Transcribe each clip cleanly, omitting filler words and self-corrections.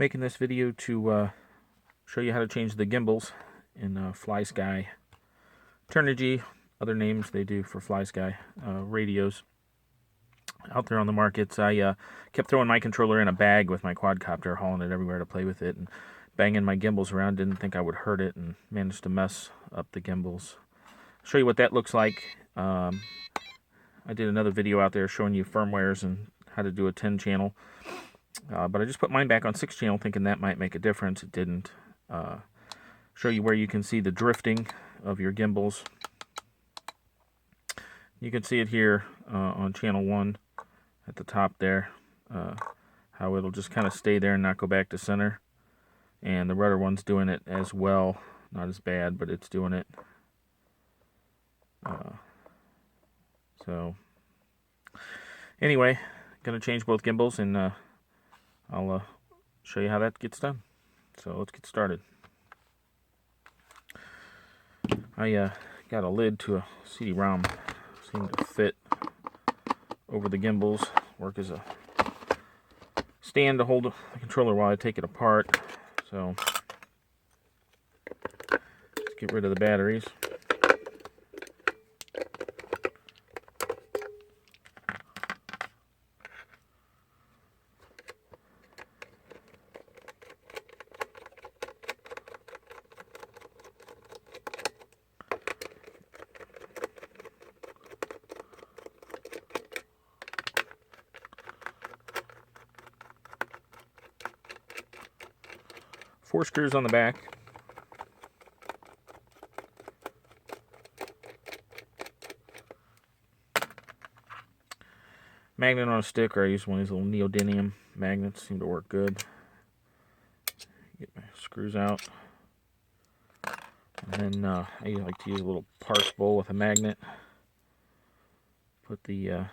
Making this video to show you how to change the gimbals in FlySky. Turnigy, other names they do for FlySky radios out there on the markets. I kept throwing my controller in a bag with my quadcopter, hauling it everywhere to play with it, and banging my gimbals around. Didn't think I would hurt it, and managed to mess up the gimbals. I'll show you what that looks like. I did another video out there showing you firmwares and how to do a 10 channel. But I just put mine back on 6 channel thinking that might make a difference. It didn't. Show you where you can see the drifting of your gimbals. You can see it here on channel 1 at the top there. How it'll just kind of stay there and not go back to center. And the rudder one's doing it as well. Not as bad, but it's doing it. So anyway, going to change both gimbals, and I'll show you how that gets done. So let's get started. I got a lid to a CD-ROM. Seemed to fit over the gimbals. Work as a stand to hold the controller while I take it apart. So let's get rid of the batteries. Four screws on the back. Magnet on a stick, or I use one of these little neodymium magnets. Seem to work good. Get my screws out. And then I like to use a little parse bowl with a magnet. Put the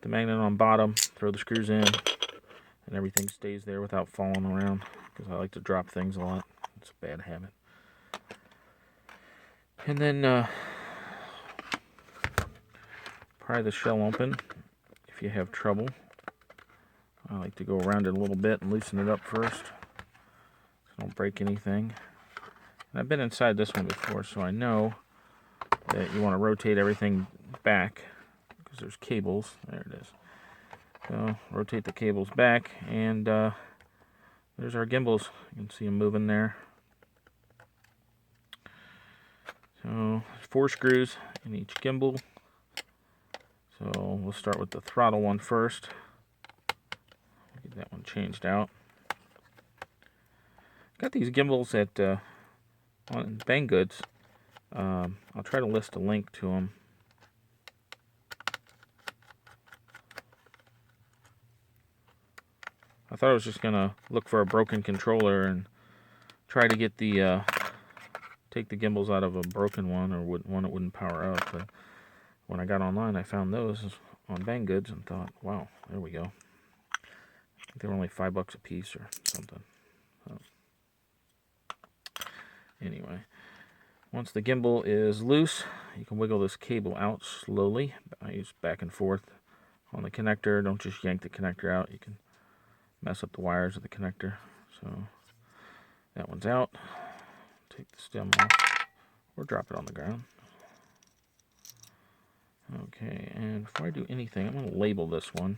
magnet on bottom, throw the screws in, and everything stays there without falling around, because I like to drop things a lot. It's a bad habit. And then pry the shell open if you have trouble. I like to go around it a little bit and loosen it up first, so don't break anything. And I've been inside this one before, so I know that you want to rotate everything back, because there's cables. There it is. So rotate the cables back, and there's our gimbals. You can see them moving there. So 4 screws in each gimbal. So we'll start with the throttle one first. Get that one changed out. Got these gimbals at on Banggood. I'll try to list a link to them. I thought I was just gonna look for a broken controller and try to get the take the gimbals out of a broken one, or one that wouldn't power up. But when I got online, I found those on Banggood and thought, wow, there we go. I think they were only $5 a piece or something. So anyway, once the gimbal is loose, you can wiggle this cable out slowly. I use back and forth on the connector. Don't just yank the connector out. You can mess up the wires of the connector. So that one's out. Take the stem off, or drop it on the ground. Okay, and before I do anything, I'm going to label this one,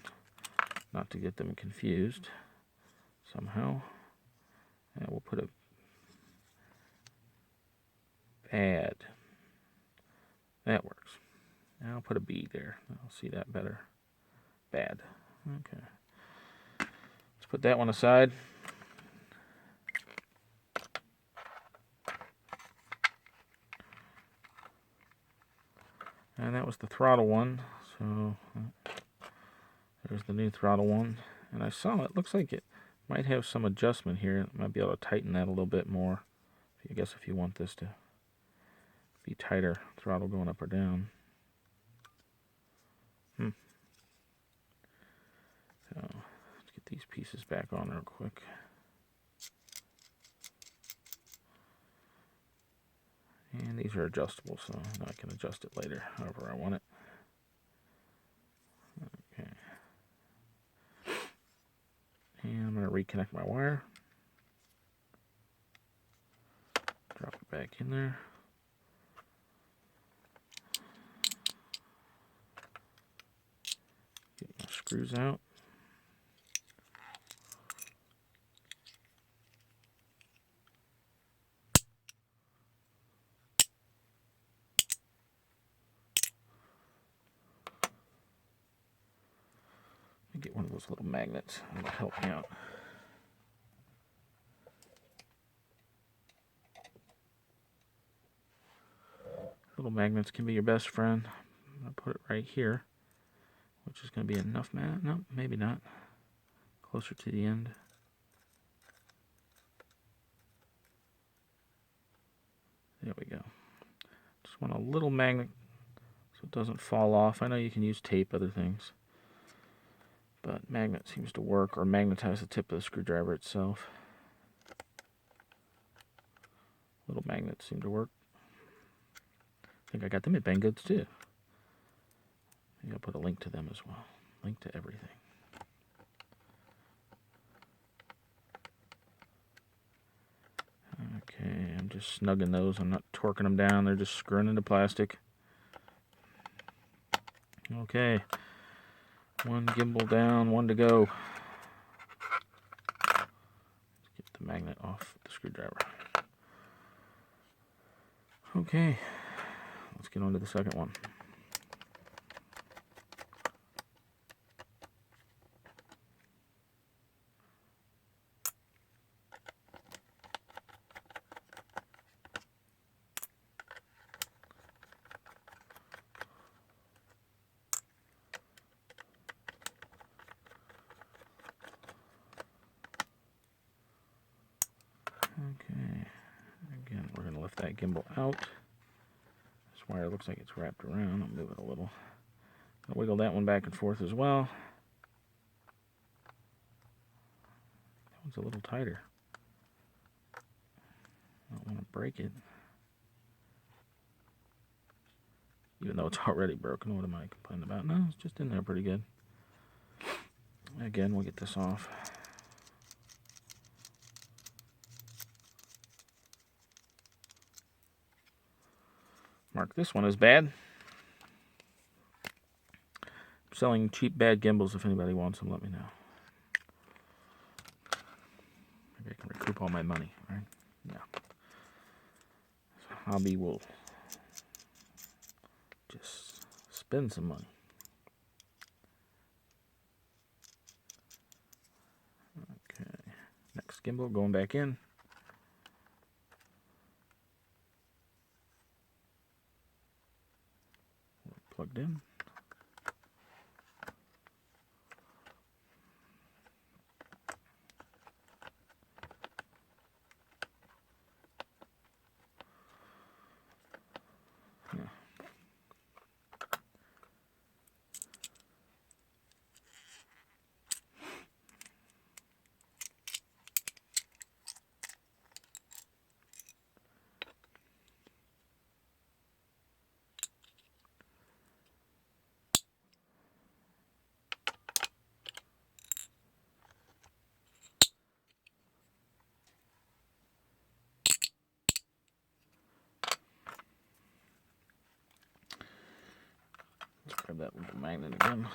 not to get them confused somehow. And we'll put a bad. That works. Now I'll put a B there. I'll see that better. Bad. Okay. Let's put that one aside. And that was the throttle one. So there's the new throttle one. And I saw it looks like it might have some adjustment here. It might be able to tighten that a little bit more. I guess if you want this to be tighter, throttle going up or down. So let's get these pieces back on real quick. And these are adjustable, so I can adjust it later, however I want it. Okay. And I'm going to reconnect my wire. Drop it back in there. Get my screws out. Get one of those little magnets. That'll help me out. Little magnets can be your best friend. I'm going to put it right here, which is going to be enough no, maybe not. Closer to the end. There we go. Just want a little magnet so it doesn't fall off. I know you can use tape, other things, but magnet seems to work, or magnetize the tip of the screwdriver itself. Little magnets seem to work. I think I got them at Banggood's too. Maybe I'll put a link to them as well. Link to everything. Okay, I'm just snugging those. I'm not torquing them down. They're just screwing into plastic. Okay. One gimbal down, one to go. Let's get the magnet off the screwdriver. Okay. Let's get on to the second one. Okay, again, we're going to lift that gimbal out. This wire looks like it's wrapped around. I'll move it a little. I'll wiggle that one back and forth as well. That one's a little tighter. I don't want to break it. Even though it's already broken, what am I complaining about? No, it's just in there pretty good. Again, we'll get this off. Mark this one as bad. I'm selling cheap bad gimbals. If anybody wants them, let me know. Maybe I can recoup all my money, right? No. So hobby will just spend some money. Okay. Next gimbal going back in. Plugged in. Yeah. Let's grab that little magnet again.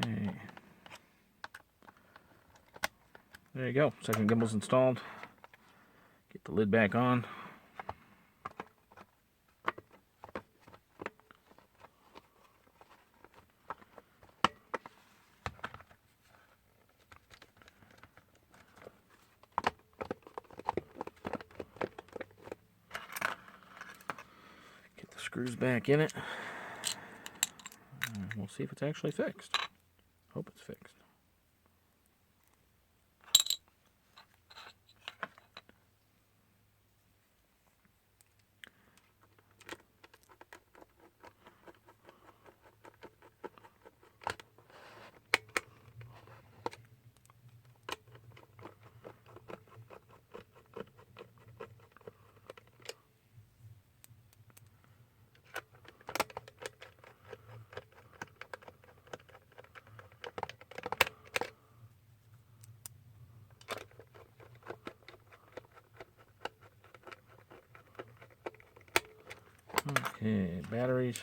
Okay. There you go. Second gimbal's installed. Get the lid back on. screws back in it. We'll see if it's actually fixed. Hope it's fixed. Okay, batteries.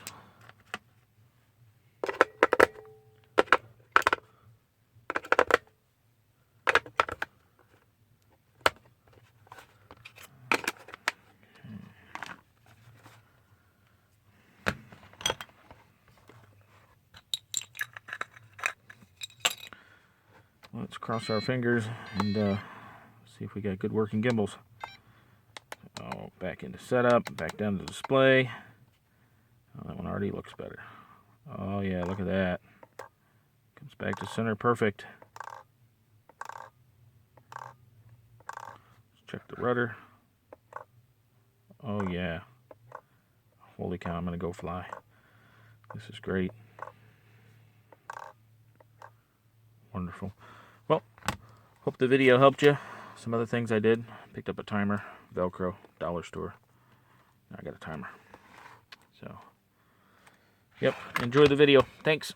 Let's cross our fingers and see if we got good working gimbals. Oh, back into setup, back down to display. Oh, that one already looks better. Oh yeah, look at that. Comes back to center perfect. Let's check the rudder. Oh yeah. Holy cow, I'm gonna go fly. This is great. Wonderful. Well, hope the video helped you. Some other things I did. Picked up a timer, Velcro, dollar store. Now I got a timer. So, yep, enjoy the video. Thanks.